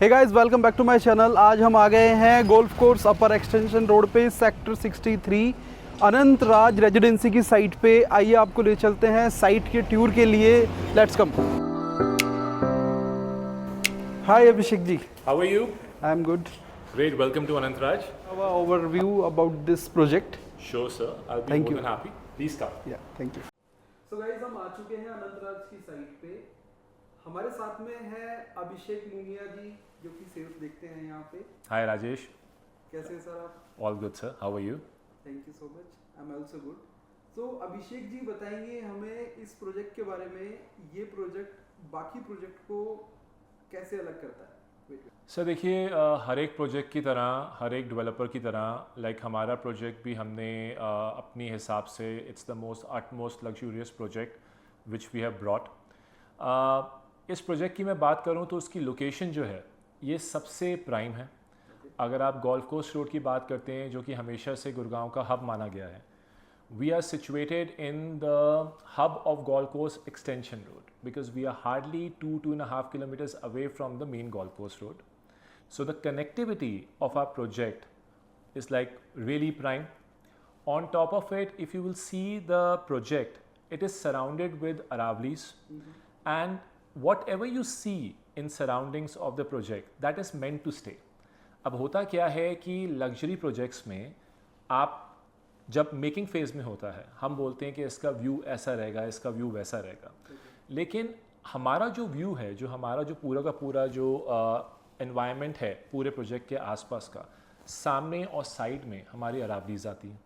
Hey guys, welcome back to my channel. आज हम आ गए हैं golf course upper extension road पे सेक्टर 63 अनंत राज रेजिडेंसी की साइट पे। आइए आपको ले चलते हैं साइट के टूर के लिए। Let's come. Hi Abhishek ji. How are you? I am good. Great. Welcome to Anant Raj. Overview about this project. Sure, sir. I'll be Thank more you. than happy. Please come. या thank you. So guys, हम आ चुके हैं अनंत राज की site पे। हमारे साथ में है अभिषेक मुनिया जी, जो कि सेल्स देखते हैं यहाँ पे। Hi, Rajesh. कैसे हैं सर आप? All good, sir. How are you? Thank you so much. I am also good. So Abhishek ji, बताएंगे हमें इस प्रोजेक्ट के बारे में। ये प्रोजेक्ट बाकी प्रोजेक्ट को कैसे अलग करता है? सर देखिए, हर एक प्रोजेक्ट की तरह, हर एक डेवलपर की तरह, लाइक हमारा प्रोजेक्ट भी हमने अपनी हिसाब से, it's the most luxurious project which we have brought. इस प्रोजेक्ट की मैं बात करूं तो उसकी लोकेशन जो है ये सबसे प्राइम है। अगर आप गोल्फ कोर्स रोड की बात करते हैं, जो कि हमेशा से गुड़गांव का हब माना गया है, we are situated in the hub of Golf Course Extension Road because we are hardly 2.5 kilometers away from the main Golf Course Road. So the connectivity of our project is like really prime. On top of it, if you will see the project, it is surrounded with Aravalis, and whatever you see in surroundings of the project, that is meant to stay. अब होता क्या है कि luxury projects में आप जब making phase में होता है, हम बोलते हैं कि इसका व्यू ऐसा रहेगा, इसका व्यू वैसा रहेगा, लेकिन हमारा जो व्यू है, जो हमारा जो पूरा का पूरा जो एनवायरनमेंट है पूरे प्रोजेक्ट के आसपास का, सामने और साइड में हमारी अरावलीज आती हैं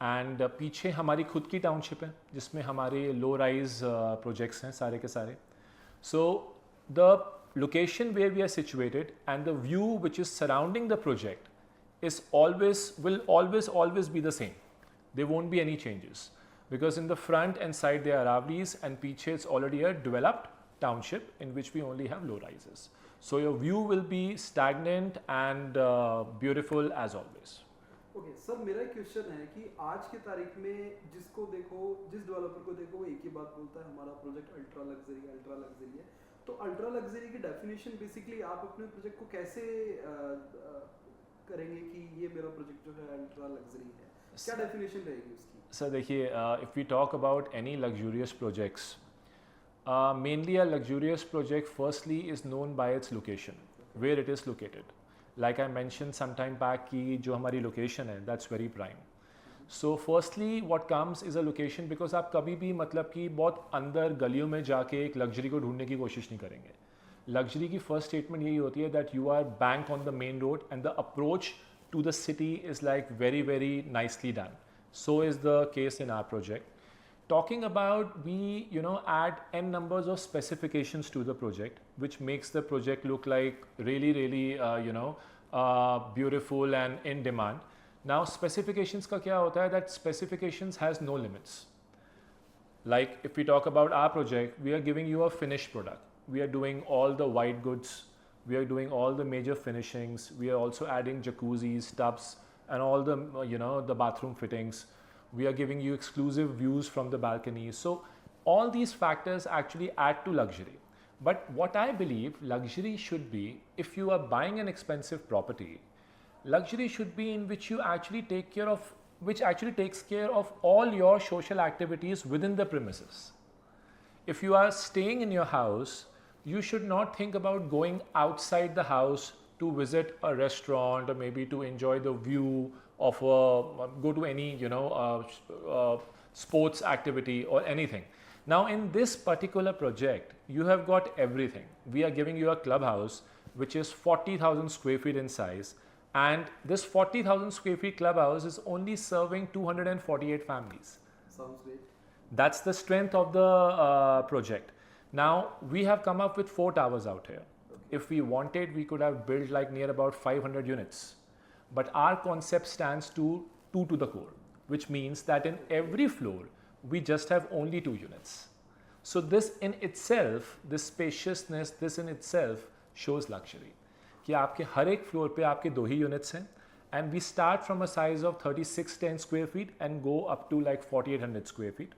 एंड पीछे हमारी खुद की टाउनशिप है जिसमें हमारे लो राइज प्रोजेक्ट्स हैं सारे के सारे। So the location where we are situated and the view which is surrounding the project will always be the same. There won't be any changes because in the front and side there are Aravalis and peeche it's already a developed township in which we only have low rises. So your view will be stagnant and beautiful as always. Okay sir, मेरा question है कि आज की तारीख में जिसको देखो, जिस डेवलपर को देखो, वो एक ही बात बोलता है, हमारा प्रोजेक्ट अल्ट्रा लग्जरी है। तो अल्ट्रा लग्जरी की डेफिनेशन बेसिकली आप अपने प्रोजेक्ट को कैसे करेंगे कि ये मेरा प्रोजेक्ट जो है अल्ट्रा लग्जरी है? क्या डेफिनेशन रहेगी उसकी? सर देखिए, if we talk about any luxurious projects, mainly a luxurious project firstly is known by its location, where it is located. Like I mention some time back कि जो हमारी location है that's very prime. So firstly what comes is a location, because आप कभी भी मतलब कि बहुत अंदर गलियों में जाके एक लग्जरी को ढूंढने की कोशिश नहीं करेंगे। लग्जरी की फर्स्ट स्टेटमेंट यही होती है that you are bank on the main road and the approach to the city is like very very nicely done. So is the case in our project. Talking about, we add n numbers of specifications to the project, which makes the project look like really beautiful and in demand. Now specifications का क्या होता है that specifications has no limits. Like if we talk about our project, we are giving you a finished product. We are doing all the white goods, we are doing all the major finishings, we are also adding jacuzzis, tubs and all the the bathroom fittings. We are giving you exclusive views from the balconies. So all these factors actually add to luxury. But what I believe luxury should be, if you are buying an expensive property, luxury should be in which you actually take care of, which actually takes care of all your social activities within the premises. If you are staying in your house, you should not think about going outside the house to visit a restaurant or maybe to enjoy the view of go to any sports activity or anything. Now in this particular project, you have got everything. We are giving you a clubhouse which is 40,000 square feet in size, and this 40,000 square feet clubhouse is only serving 248 families. Sounds great. That's the strength of the project. Now we have come up with 4 towers out here. If we wanted, we could have built like near about 500 units. But our concept stands to 2 to the core, which means that in every floor, we just have only 2 units. So this in itself, this spaciousness, this in itself shows luxury. कि आपके हर एक floor पे आपके 2 ही units हैं, and we start from a size of 3610 square feet and go up to like 4800 square feet.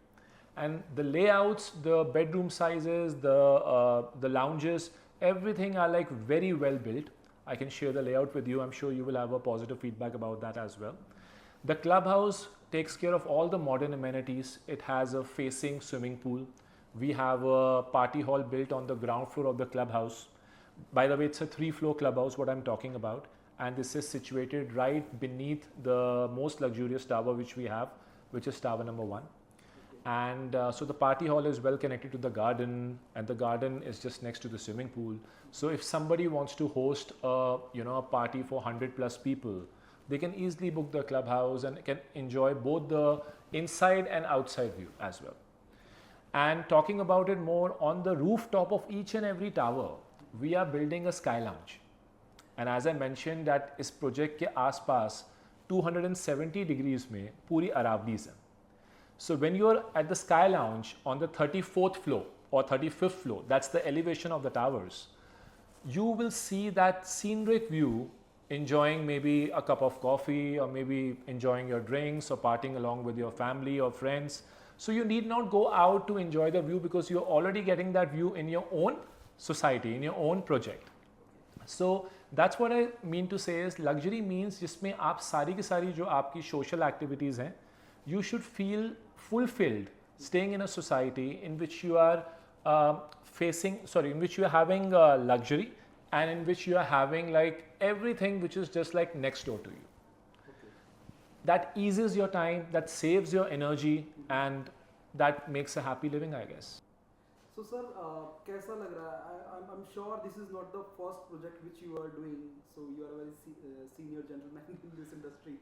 And the layouts, the bedroom sizes, the lounges, Everything are like very well built. I can share the layout with you. I'm sure you will have a positive feedback about that as well. The clubhouse takes care of all the modern amenities. It has a facing swimming pool. We have a party hall built on the ground floor of the clubhouse. By the way, it's a 3-floor clubhouse, what I'm talking about. And this is situated right beneath the most luxurious tower which we have, which is tower number 1. And so the party hall is well connected to the garden, and the garden is just next to the swimming pool. So if somebody wants to host a party for 100+ people, they can easily book the clubhouse and can enjoy both the inside and outside view as well. And talking about it more, on the rooftop of each and every tower, we are building a sky lounge. And as I mentioned that इस project के आसपास 270 degrees में पूरी Aravali's है. So when you are at the sky lounge on the 34th floor or 35th floor, that's the elevation of the towers, you will see that scenic view, enjoying maybe a cup of coffee or maybe enjoying your drinks or partying along with your family or friends. So you need not go out to enjoy the view because you're already getting that view in your own society, in your own project. So that's what I mean to say is luxury means जिसमें आप सारी की सारी जो आपकी social activities हैं, you should feel fulfilled staying in a society in which you are in which you are having luxury and in which you are having like everything which is just like next door to you. Okay. That eases your time, that saves your energy, and that makes a happy living, I guess. So sir, कैसा लग रहा है? I'm sure this is not the first project which you are doing. So you are a very senior gentleman in this industry.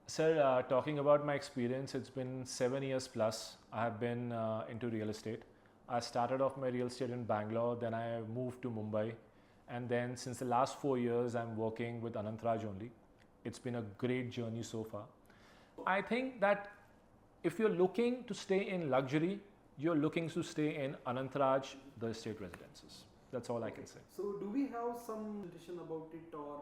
Sir, talking about my experience, it's been 7 years plus. I have been into real estate. I started off my real estate in Bangalore, then I moved to Mumbai, and then since the last 4 years, I'm working with Anant Raj only. It's been a great journey so far. I think that if you're looking to stay in luxury, you're looking to stay in Anant Raj, the estate residences. That's all I can say. So do we have some suggestion about it or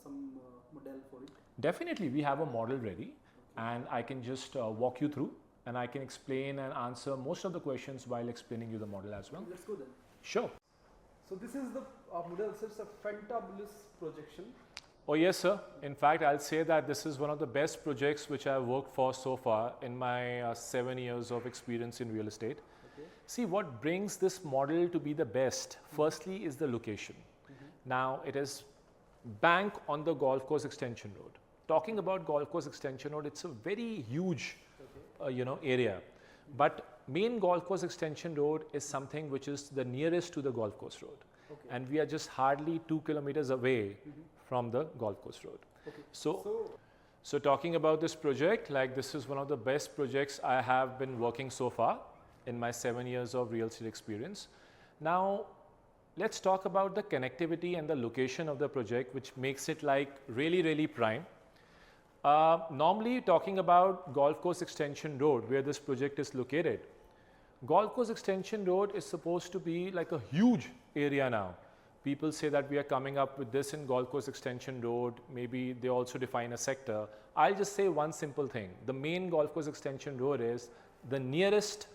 some model for it? Definitely, we have a model ready, and I can just walk you through, and I can explain and answer most of the questions while explaining you the model as well. Let's go then. Sure. So this is the model, so it's a fantabulous projection. Oh yes, sir. In fact, I'll say that this is one of the best projects which I've worked for so far in my 7 years of experience in real estate. Okay. See, what brings this model to be the best, firstly, is the location. Now, it is bank on the golf course extension road. Talking about golf course extension road, it's a very huge, area. But main golf course extension road is something which is the nearest to the golf course road. Okay. And we are just hardly 2 kilometers away from the golf course road. Okay. So talking about this project, like this is one of the best projects I have been working so far in my 7 years of real estate experience. Now, let's talk about the connectivity and the location of the project, which makes it like really, really prime. Normally talking about Golf Course Extension Road, where this project is located, Golf Course Extension Road is supposed to be like a huge area now. People say that we are coming up with this in Golf Course Extension Road. Maybe they also define a sector. I'll just say one simple thing. The main Golf Course Extension Road is the nearest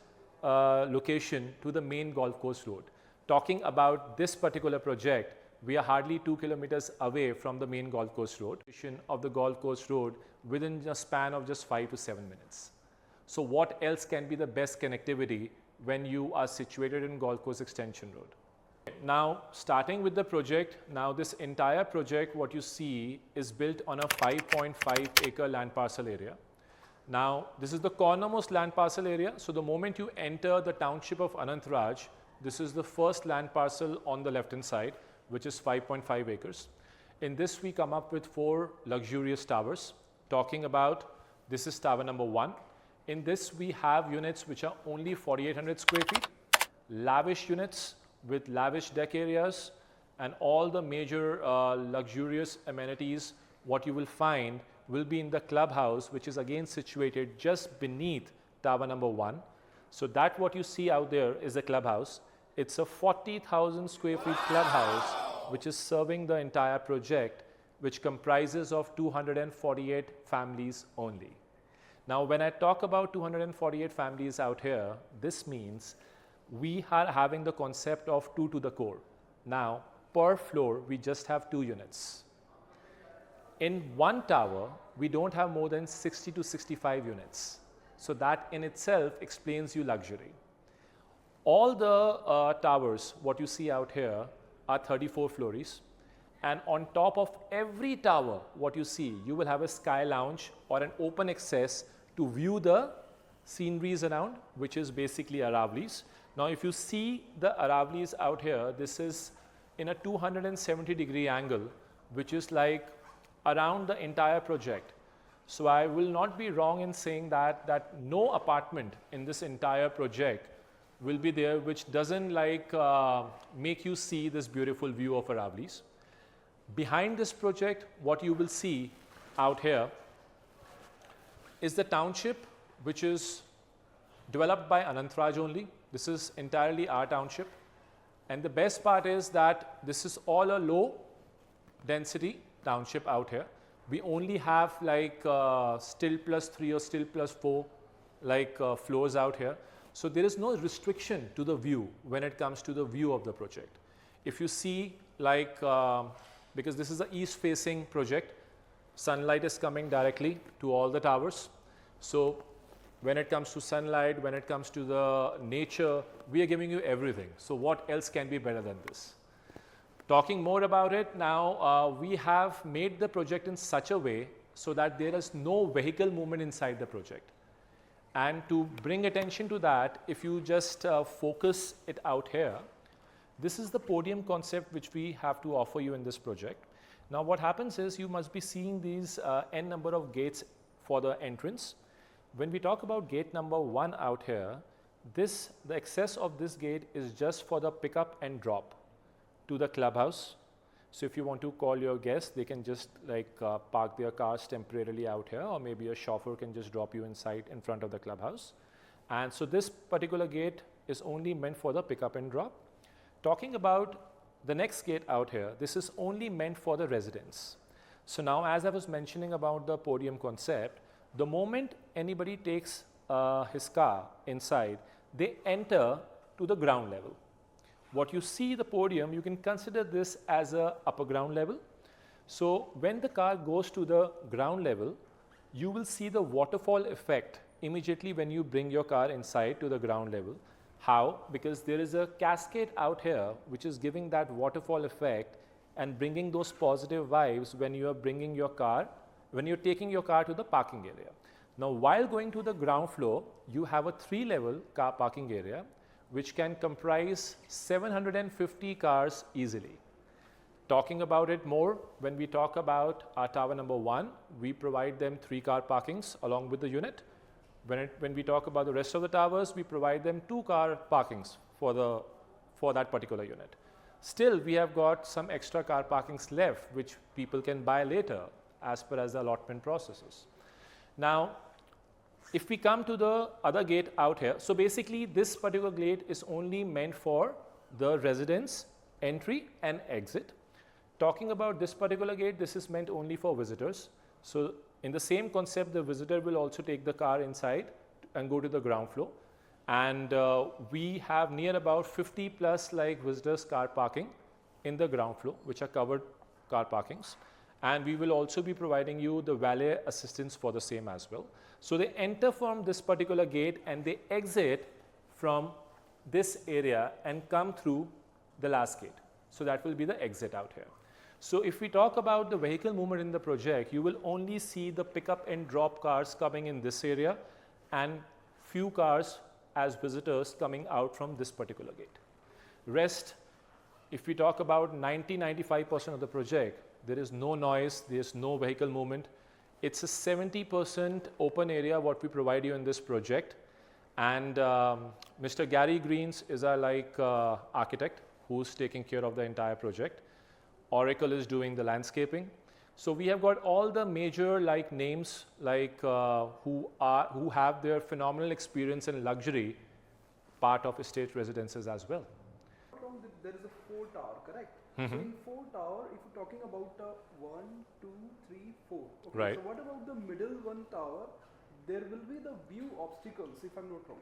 location to the main golf course road. Talking about this particular project, we are hardly 2 kilometers away from the main golf course road of the golf course road within a span of just 5 to 7 minutes. So what else can be the best connectivity when you are situated in Golf Course Extension Road? Now, starting with the project, now this entire project, what you see is built on a 5.5 acre land parcel area. Now, this is the cornermost land parcel area. So the moment you enter the township of Anant Raj, this is the first land parcel on the left hand side, which is 5.5 acres. In this, we come up with 4 luxurious towers. Talking about, this is tower number 1. In this, we have units which are only 4,800 square feet, lavish units with lavish deck areas, and all the major luxurious amenities. What you will find will be in the clubhouse, which is again situated just beneath tower number 1. So that what you see out there is the clubhouse. It's a 40,000 square feet clubhouse, which is serving the entire project, which comprises of 248 families only. Now, when I talk about 248 families out here, this means we are having the concept of 2 to the core. Now, per floor, we just have 2 units. In one tower, we don't have more than 60 to 65 units. So that in itself explains you luxury. All the towers, what you see out here, are 34 floors. And on top of every tower, what you see, you will have a sky lounge or an open access to view the sceneries around, which is basically Aravalis. Now, if you see the Aravalis out here, this is in a 270-degree angle, which is like around the entire project. So I will not be wrong in saying that no apartment in this entire project will be there which doesn't like make you see this beautiful view of Aravalis. Behind this project, what you will see out here is the township, which is developed by Anant Raj only. This is entirely our township. And the best part is that this is all a low density township out here. We only have like still +3 or still +4 like floors out here. So there is no restriction to the view when it comes to the view of the project. If you see like, because this is an east facing project, sunlight is coming directly to all the towers. So when it comes to sunlight, when it comes to the nature, we are giving you everything. So what else can be better than this? Talking more about it now, we have made the project in such a way so that there is no vehicle movement inside the project. And to bring attention to that, if you just focus it out here, this is the podium concept which we have to offer you in this project. Now what happens is you must be seeing these n number of gates for the entrance. When we talk about gate number 1 out here, the access of this gate is just for the pickup and drop to the clubhouse. So if you want to call your guests, they can just like park their cars temporarily out here, or maybe a chauffeur can just drop you inside in front of the clubhouse. And so this particular gate is only meant for the pickup and drop. Talking about the next gate out here, this is only meant for the residents. So now, as I was mentioning about the podium concept, the moment anybody takes his car inside, they enter to the ground level. What you see the podium, you can consider this as a upper ground level. So when the car goes to the ground level, you will see the waterfall effect immediately when you bring your car inside to the ground level. How? Because there is a cascade out here which is giving that waterfall effect and bringing those positive vibes when you are bringing your car, when you're taking your car to the parking area. Now, while going to the ground floor, you have a 3-level car parking area which can comprise 750 cars easily. Talking about it more, when we talk about our tower number 1, we provide them 3-car parkings along with the unit. When we talk about the rest of the towers, we provide them 2-car parkings for that particular unit. Still, we have got some extra car parkings left, which people can buy later as per as the allotment processes. Now, if we come to the other gate out here, so basically this particular gate is only meant for the residents' entry and exit. Talking about this particular gate, this is meant only for visitors. So in the same concept, the visitor will also take the car inside and go to the ground floor. And we have near about 50 plus like visitors car parking in the ground floor, which are covered car parkings. And we will also be providing you the valet assistance for the same as well. So they enter from this particular gate and they exit from this area and come through the last gate. So that will be the exit out here. So if we talk about the vehicle movement in the project, you will only see the pickup and drop cars coming in this area and few cars as visitors coming out from this particular gate. Rest, if we talk about 90-95% of the project, there is no noise, there is no vehicle movement. It's a 70% open area what we provide you in this project. And Mr. Gary Greens is our architect who's taking care of the entire project. Oracle is doing the landscaping. So we have got all the major names who have their phenomenal experience in luxury part of estate residences as well. There is a 4 tower, correct? Mm-hmm. So in 4 tower, if you're talking about 1, 2, 3, 4. Okay, right. So what about the middle 1 tower? There will be the view obstacles, if I'm not wrong.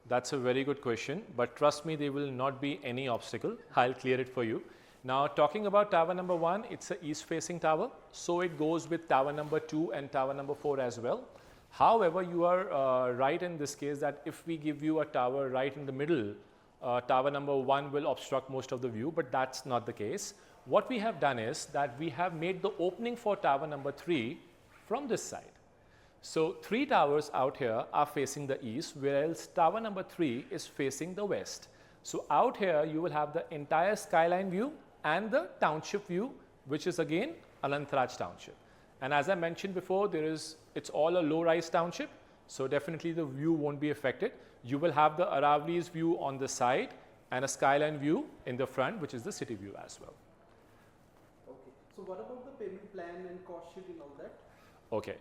That's a very good question, but trust me, there will not be any obstacle. I'll clear it for you. Now talking about tower number 1, it's a east facing tower, so it goes with tower number 2 and tower number 4 as well. However, you are right in this case that if we give you a tower right in the middle, tower number 1 will obstruct most of the view, but that's not the case. What we have done is that we have made the opening for tower number 3 from this side. So 3 towers out here are facing the east, whereas tower number 3 is facing the west. So out here you will have the entire skyline view and the township view, which is again Anant Raj township. And as I mentioned before, it's all a low-rise township, so definitely the view won't be affected. You will have the Aravali's view on the side and a skyline view in the front, which is the city view as well. Okay. So what about the payment plan and cost sheet and all that? Okay.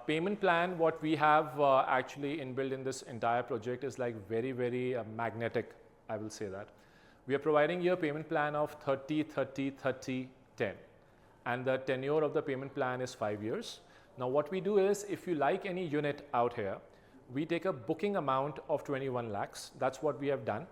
Payment plan, what we have actually inbuilt in this entire project is like very, very magnetic, I will say that. We are providing you a payment plan of 30, 30, 30, 10. And the tenure of the payment plan is 5 years. Now what we do is, if you like any unit out here, we take a booking amount of 21 lakhs. That's what we have done.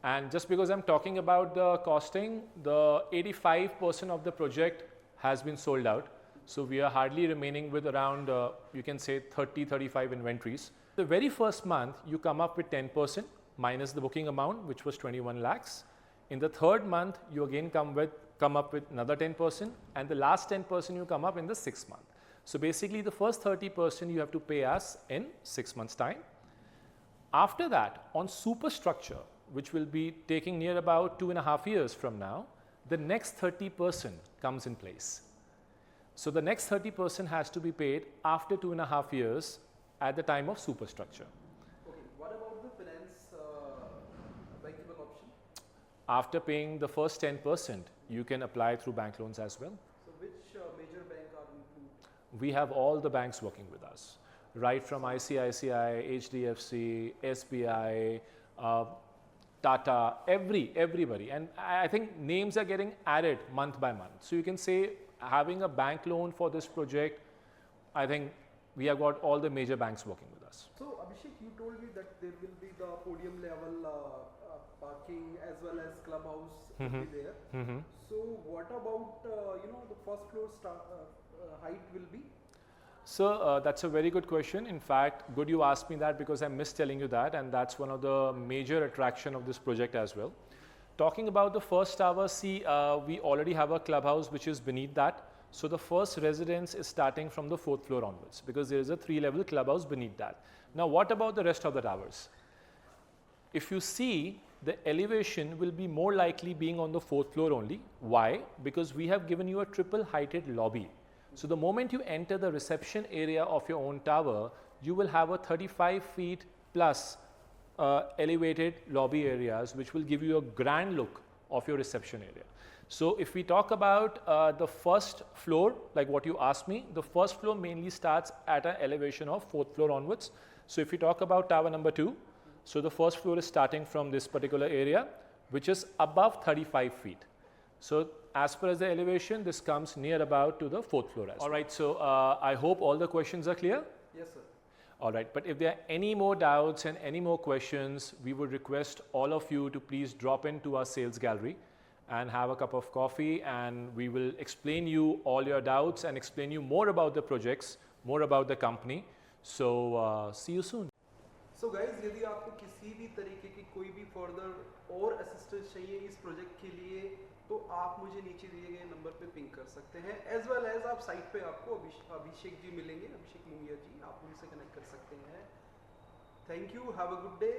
And just because I'm talking about the costing, the 85% of the project has been sold out. So we are hardly remaining with around, you can say 30, 35 inventories. The very first month, you come up with 10% minus the booking amount, which was 21 lakhs. In the third month, you again come up with another 10%, and the last 10% you come up in the 6th month. So basically the first 30% you have to pay us in 6 months' time. After that, on superstructure, which will be taking near about 2.5 years from now, the next 30% comes in place. So the next 30% has to be paid after 2.5 years at the time of superstructure. Okay, what about the finance bankable option? After paying the first 10%, you can apply through bank loans as well. So which major bank are included? We have all the banks working with us, right from ICICI, HDFC, SBI, Tata, everybody. And I think names are getting added month by month. So you can say having a bank loan for this project, I think we have got all the major banks working with us. So Abhishek, you told me that there will be the podium level parking as well as clubhouse will be there. So what about the first floor height will be? So that's a very good question. In fact, good you asked me that, because I missed telling you that, and that's one of the major attraction of this project as well. Talking about the first tower, see, we already have a clubhouse which is beneath that. So the first residence is starting from the 4th floor onwards, because there is a 3-level clubhouse beneath that. Now what about the rest of the towers? If you see, the elevation will be more likely being on the 4th floor only. Why? Because we have given you a triple heighted lobby. So the moment you enter the reception area of your own tower, you will have a 35 feet plus elevated lobby areas, which will give you a grand look of your reception area. So if we talk about the first floor, like what you asked me, the first floor mainly starts at an elevation of 4th floor onwards. So if we talk about tower number 2, so the first floor is starting from this particular area, which is above 35 feet. So as per as the elevation, this comes near about to the 4th floor as well. All right, so I hope all the questions are clear. Yes, sir. All right, but if there are any more doubts and any more questions, we would request all of you to please drop into our sales gallery and have a cup of coffee, and we will explain you all your doubts and explain you more about the projects, more about the company. So see you soon. So guys, यदि आपको किसी भी तरीके की कोई भी further और assistance चाहिए इस प्रोजेक्ट के लिए, तो आप मुझे नीचे दिए गए नंबर पे पिंग कर सकते हैं, एज वेल एज आप साइट पे आपको अभिषेक जी मिलेंगे, अभिषेक मुंगिया जी, आप उनसे कनेक्ट कर सकते हैं. Thank you, have a good day.